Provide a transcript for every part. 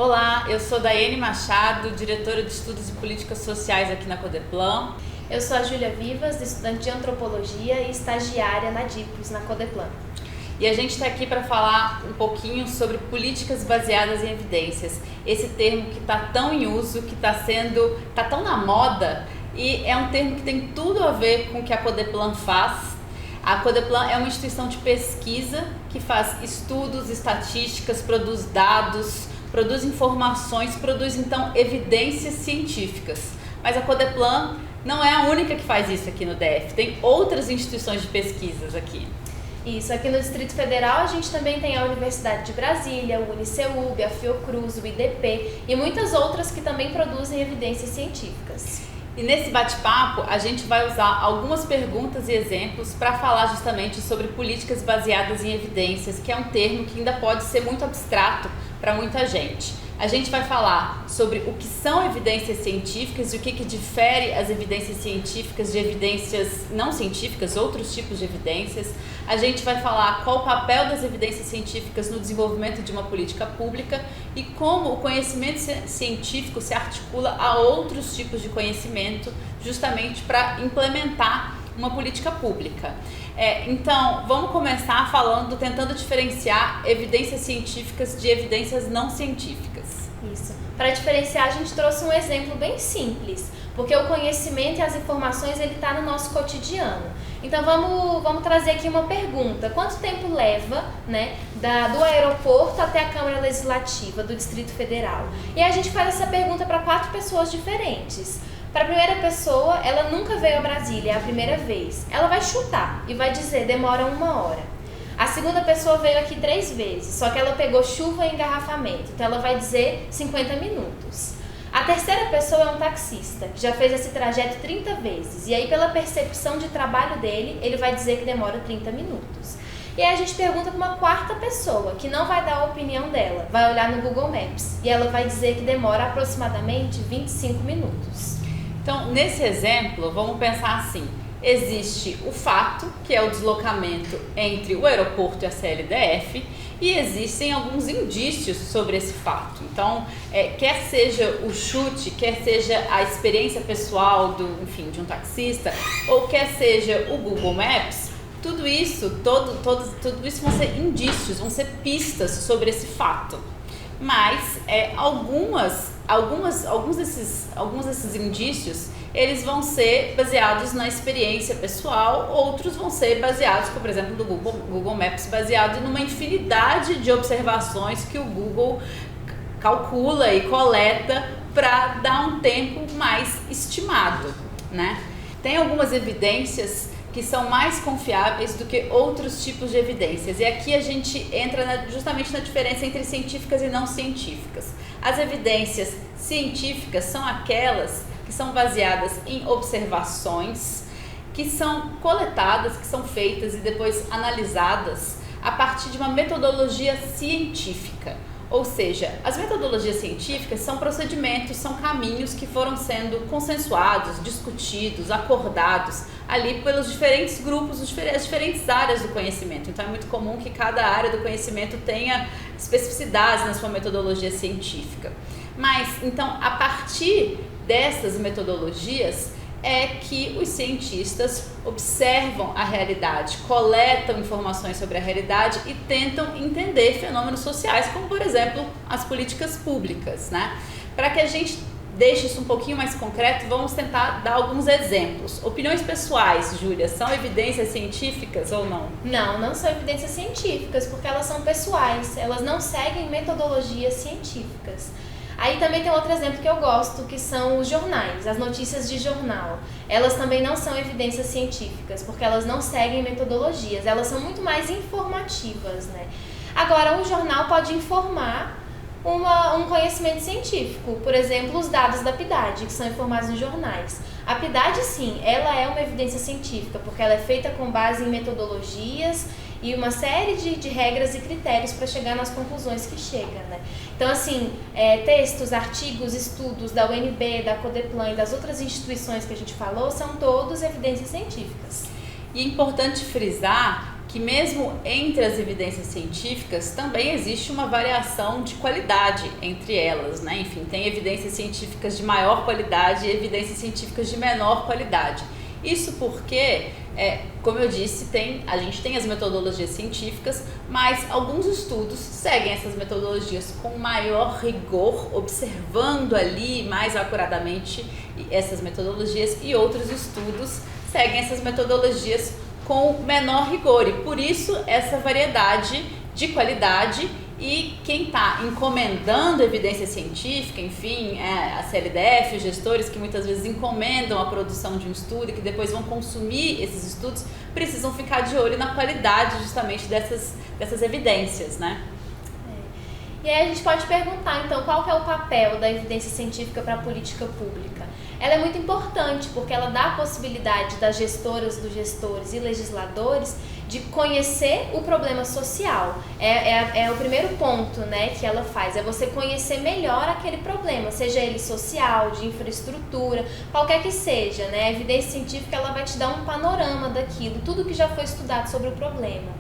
Olá, eu sou Daiane Machado, diretora de Estudos e Políticas Sociais aqui na Codeplan. Eu sou a Júlia Vivas, estudante de Antropologia e estagiária na DIPOS, na Codeplan. E a gente está aqui para falar um pouquinho sobre políticas baseadas em evidências. Esse termo que está tão em uso, que está tão na moda, e é um termo que tem tudo a ver com o que a Codeplan faz. A Codeplan é uma instituição de pesquisa que faz estudos, estatísticas, produz dados, produz informações, produz então evidências científicas. Mas a Codeplan não é a única que faz isso aqui no DF, tem outras instituições de pesquisas aqui. Isso, aqui no Distrito Federal a gente também tem a Universidade de Brasília, o UniCeub, a Fiocruz, o IDP e muitas outras que também produzem evidências científicas. E nesse bate-papo a gente vai usar algumas perguntas e exemplos para falar justamente sobre políticas baseadas em evidências, que é um termo que ainda pode ser muito abstrato para muita gente. A gente vai falar sobre o que são evidências científicas e o que difere as evidências científicas de evidências não científicas, outros tipos de evidências. A gente vai falar qual o papel das evidências científicas no desenvolvimento de uma política pública e como o conhecimento científico se articula a outros tipos de conhecimento, justamente para implementar uma política pública. Então, vamos começar tentando diferenciar evidências científicas de evidências não científicas. Isso. Para diferenciar, a gente trouxe um exemplo bem simples, porque o conhecimento e as informações ele está no nosso cotidiano. Então, vamos trazer aqui uma pergunta. Quanto tempo leva, do aeroporto até a Câmara Legislativa do Distrito Federal? E aí a gente faz essa pergunta para 4 pessoas diferentes. Para a primeira pessoa, ela nunca veio a Brasília, é a primeira vez. Ela vai chutar e vai dizer, demora 1 hora. A segunda pessoa veio aqui 3 vezes, só que ela pegou chuva e engarrafamento, então ela vai dizer 50 minutos. A terceira pessoa é um taxista, que já fez esse trajeto 30 vezes, e aí pela percepção de trabalho dele, ele vai dizer que demora 30 minutos. E aí a gente pergunta para uma 4ª pessoa, que não vai dar a opinião dela, vai olhar no Google Maps, e ela vai dizer que demora aproximadamente 25 minutos. Então, nesse exemplo, vamos pensar assim, existe o fato, que é o deslocamento entre o aeroporto e a CLDF, e existem alguns indícios sobre esse fato. Então, quer seja o chute, quer seja a experiência pessoal de um taxista, ou quer seja o Google Maps, tudo isso vão ser indícios, vão ser pistas sobre esse fato. Mas alguns desses indícios, eles vão ser baseados na experiência pessoal, outros vão ser baseados, por exemplo, do Google Maps, baseado numa infinidade de observações que o Google calcula e coleta para dar um tempo mais estimado, Tem algumas evidências que são mais confiáveis do que outros tipos de evidências. E aqui a gente entra justamente na diferença entre científicas e não científicas. As evidências científicas são aquelas que são baseadas em observações, que são coletadas, que são feitas e depois analisadas a partir de uma metodologia científica. Ou seja, as metodologias científicas são procedimentos, são caminhos que foram sendo consensuados, discutidos, acordados ali pelos diferentes grupos, as diferentes áreas do conhecimento. Então é muito comum que cada área do conhecimento tenha especificidades na sua metodologia científica. Mas, então, a partir dessas metodologias é que os cientistas observam a realidade, coletam informações sobre a realidade e tentam entender fenômenos sociais, como, por exemplo, as políticas públicas, Para que a gente deixe isso um pouquinho mais concreto, vamos tentar dar alguns exemplos. Opiniões pessoais, Júlia, são evidências científicas ou não? Não são evidências científicas, porque elas são pessoais, elas não seguem metodologias científicas. Aí também tem outro exemplo que eu gosto, que são os jornais, as notícias de jornal. Elas também não são evidências científicas, porque elas não seguem metodologias, elas são muito mais informativas, Agora, um jornal pode informar um conhecimento científico, por exemplo, os dados da PIDAD, que são informados em jornais. A PIDAD, sim, ela é uma evidência científica, porque ela é feita com base em metodologias e uma série de regras e critérios para chegar nas conclusões que chega, Então, assim, textos, artigos, estudos da UNB, da Codeplan e das outras instituições que a gente falou, são todos evidências científicas. E é importante frisar que mesmo entre as evidências científicas também existe uma variação de qualidade entre elas, né? Enfim, tem evidências científicas de maior qualidade e evidências científicas de menor qualidade. Isso porque, como eu disse, a gente tem as metodologias científicas, mas alguns estudos seguem essas metodologias com maior rigor, observando ali mais acuradamente essas metodologias, e outros estudos seguem essas metodologias com menor rigor, e por isso essa variedade de qualidade. E quem está encomendando evidência científica, enfim, a CLDF, os gestores que muitas vezes encomendam a produção de um estudo e que depois vão consumir esses estudos, precisam ficar de olho na qualidade justamente dessas evidências, né? E aí a gente pode perguntar, então, qual que é o papel da evidência científica para a política pública? Ela é muito importante porque ela dá a possibilidade das gestoras, dos gestores e legisladores de conhecer o problema social. É o primeiro ponto, né, que ela faz, é você conhecer melhor aquele problema, seja ele social, de infraestrutura, qualquer que seja, né? A evidência científica ela vai te dar um panorama daquilo, tudo que já foi estudado sobre o problema.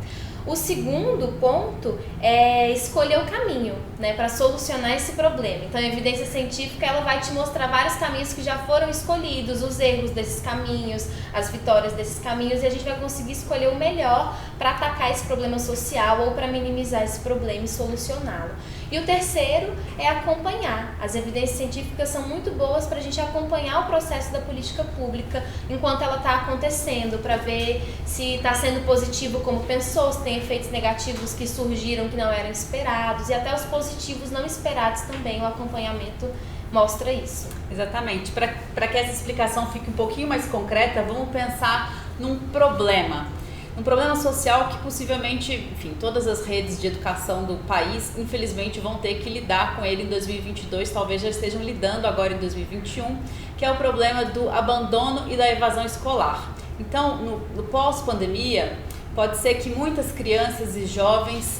O segundo ponto é escolher o caminho, né, para solucionar esse problema. Então, a evidência científica ela vai te mostrar vários caminhos que já foram escolhidos, os erros desses caminhos, as vitórias desses caminhos, e a gente vai conseguir escolher o melhor para atacar esse problema social ou para minimizar esse problema e solucioná-lo. E o terceiro é acompanhar. As evidências científicas são muito boas para a gente acompanhar o processo da política pública enquanto ela está acontecendo, para ver se está sendo positivo como pensou, se tem efeitos negativos que surgiram que não eram esperados, e até os positivos não esperados também, o acompanhamento mostra isso. Exatamente. Para que essa explicação fique um pouquinho mais concreta, vamos pensar num problema. Um problema social que possivelmente, enfim, todas as redes de educação do país, infelizmente, vão ter que lidar com ele em 2022, talvez já estejam lidando agora em 2021, que é o problema do abandono e da evasão escolar. Então, no pós-pandemia, pode ser que muitas crianças e jovens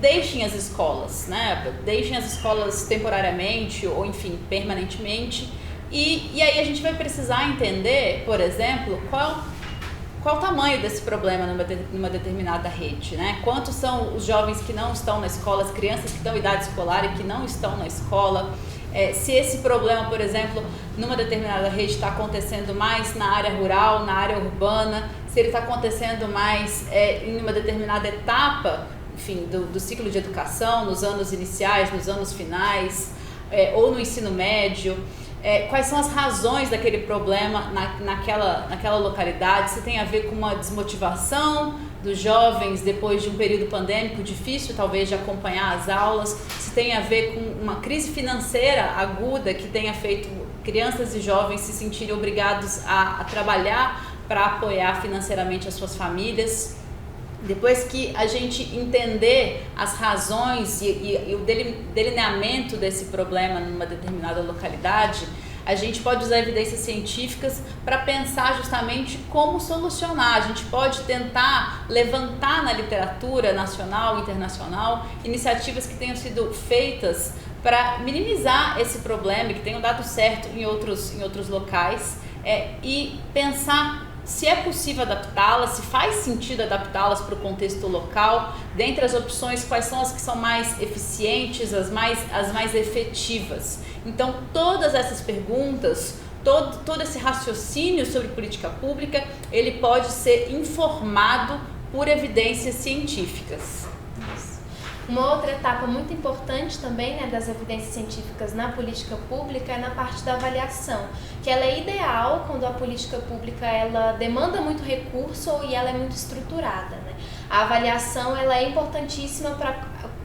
deixem as escolas, né? Deixem as escolas temporariamente ou, enfim, permanentemente, e aí a gente vai precisar entender, por exemplo, qual o tamanho desse problema numa determinada rede, né? Quantos são os jovens que não estão na escola, as crianças que estão em idade escolar e que não estão na escola, se esse problema, por exemplo, numa determinada rede está acontecendo mais na área rural, na área urbana, se ele está acontecendo mais em uma determinada etapa, enfim, do ciclo de educação, nos anos iniciais, nos anos finais, ou no ensino médio. Quais são as razões daquele problema naquela localidade, se tem a ver com uma desmotivação dos jovens depois de um período pandêmico difícil talvez de acompanhar as aulas, se tem a ver com uma crise financeira aguda que tenha feito crianças e jovens se sentirem obrigados a trabalhar para apoiar financeiramente as suas famílias. Depois que a gente entender as razões e o delineamento desse problema numa determinada localidade, a gente pode usar evidências científicas para pensar justamente como solucionar. A gente pode tentar levantar na literatura nacional e internacional iniciativas que tenham sido feitas para minimizar esse problema e que tenham dado certo em outros locais, e pensar se é possível adaptá-las, se faz sentido adaptá-las para o contexto local, dentre as opções, quais são as que são mais eficientes, as mais efetivas. Então, todas essas perguntas, todo esse raciocínio sobre política pública, ele pode ser informado por evidências científicas. Uma outra etapa muito importante também, né, das evidências científicas na política pública é na parte da avaliação, que ela é ideal quando a política pública ela demanda muito recurso e ela é muito estruturada, né? A avaliação ela é importantíssima para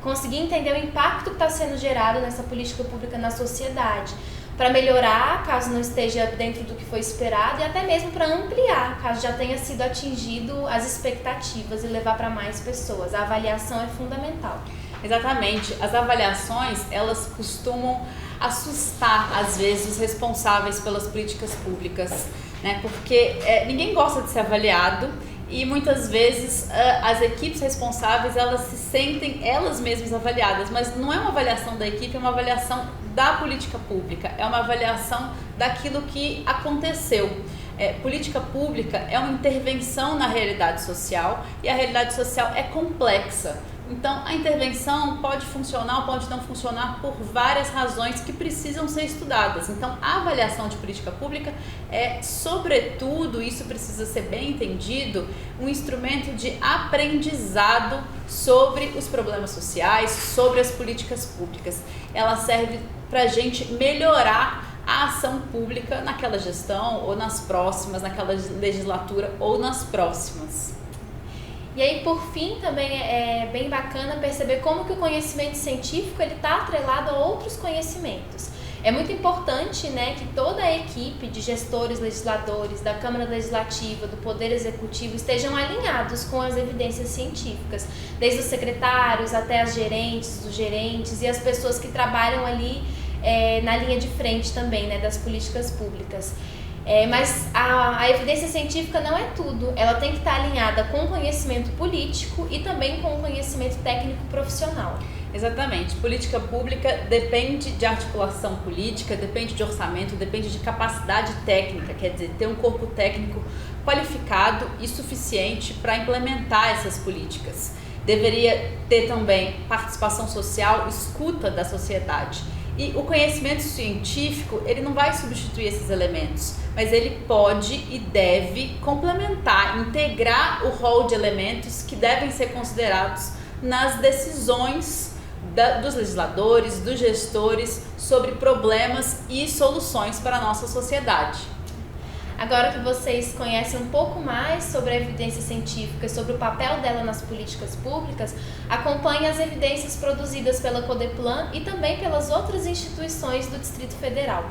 conseguir entender o impacto que está sendo gerado nessa política pública na sociedade, para melhorar caso não esteja dentro do que foi esperado e até mesmo para ampliar caso já tenha sido atingido as expectativas e levar para mais pessoas. A avaliação é fundamental. Exatamente. As avaliações, elas costumam assustar, às vezes, os responsáveis pelas políticas públicas, né? Porque ninguém gosta de ser avaliado e muitas vezes as equipes responsáveis, elas se sentem elas mesmas avaliadas, mas não é uma avaliação da equipe, é uma avaliação da política pública, é uma avaliação daquilo que aconteceu. Política pública é uma intervenção na realidade social e a realidade social é complexa. Então, a intervenção pode funcionar ou pode não funcionar por várias razões que precisam ser estudadas. Então, a avaliação de política pública é, sobretudo, isso precisa ser bem entendido, um instrumento de aprendizado sobre os problemas sociais, sobre as políticas públicas. Ela serve para a gente melhorar a ação pública naquela gestão ou nas próximas, naquela legislatura ou nas próximas. E aí, por fim, também é bem bacana perceber como que o conhecimento científico está atrelado a outros conhecimentos. É muito importante, né, que toda a equipe de gestores, legisladores, da Câmara Legislativa, do Poder Executivo estejam alinhados com as evidências científicas, desde os secretários até as gerentes, os gerentes e as pessoas que trabalham ali na linha de frente também, né, das políticas públicas. Mas a evidência científica não é tudo, ela tem que estar alinhada com o conhecimento político e também com o conhecimento técnico profissional. Exatamente, política pública depende de articulação política, depende de orçamento, depende de capacidade técnica, quer dizer, ter um corpo técnico qualificado e suficiente para implementar essas políticas. Deveria ter também participação social, escuta da sociedade. E o conhecimento científico, ele não vai substituir esses elementos, mas ele pode e deve complementar, integrar o rol de elementos que devem ser considerados nas decisões dos legisladores, dos gestores sobre problemas e soluções para a nossa sociedade. Agora que vocês conhecem um pouco mais sobre a evidência científica e sobre o papel dela nas políticas públicas, acompanhe as evidências produzidas pela Codeplan e também pelas outras instituições do Distrito Federal.